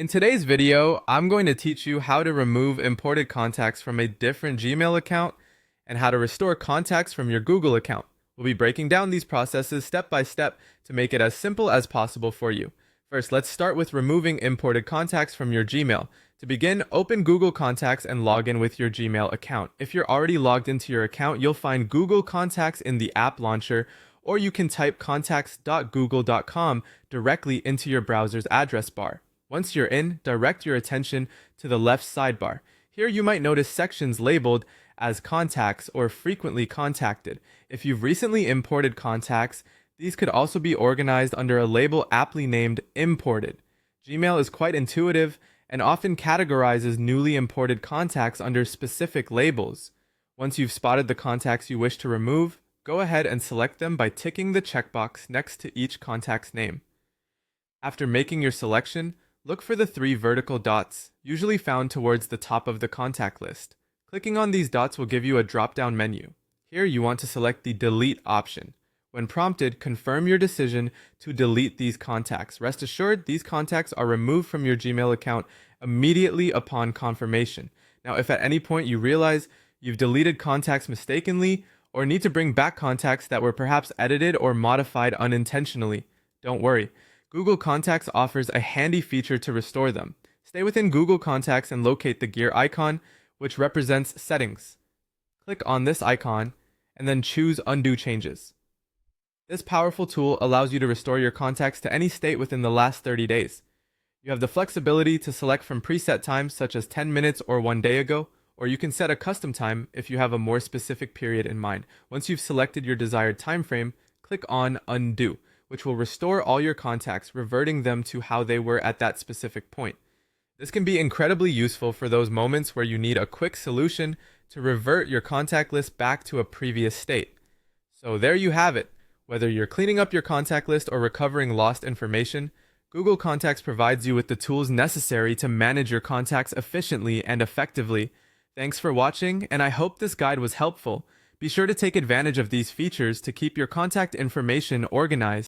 In today's video, I'm going to teach you how to remove imported contacts from a different Gmail account and how to restore contacts from your Google account. We'll be breaking down these processes step by step to make it as simple as possible for you. First, let's start with removing imported contacts from your Gmail. To begin, open Google Contacts and log in with your Gmail account. If you're already logged into your account, you'll find Google Contacts in the app launcher, or you can type contacts.google.com directly into your browser's address bar. Once you're in, direct your attention to the left sidebar. Here you might notice sections labeled as contacts or frequently contacted. If you've recently imported contacts, these could also be organized under a label aptly named imported. Gmail is quite intuitive and often categorizes newly imported contacts under specific labels. Once you've spotted the contacts you wish to remove, go ahead and select them by ticking the checkbox next to each contact's name. After making your selection, look for the three vertical dots, usually found towards the top of the contact list. Clicking on these dots will give you a drop-down menu. Here you want to select the Delete option. When prompted, confirm your decision to delete these contacts. Rest assured, these contacts are removed from your Gmail account immediately upon confirmation. Now, if at any point you realize you've deleted contacts mistakenly or need to bring back contacts that were perhaps edited or modified unintentionally, don't worry. Google Contacts offers a handy feature to restore them. Stay within Google Contacts and locate the gear icon, which represents settings. Click on this icon and then choose Undo Changes. This powerful tool allows you to restore your contacts to any state within the last 30 days. You have the flexibility to select from preset times such as 10 minutes or 1 day ago, or you can set a custom time if you have a more specific period in mind. Once you've selected your desired time frame, click on Undo, which will restore all your contacts, reverting them to how they were at that specific point. This can be incredibly useful for those moments where you need a quick solution to revert your contact list back to a previous state. So there you have it. Whether you're cleaning up your contact list or recovering lost information, Google Contacts provides you with the tools necessary to manage your contacts efficiently and effectively. Thanks for watching, and I hope this guide was helpful. Be sure to take advantage of these features to keep your contact information organized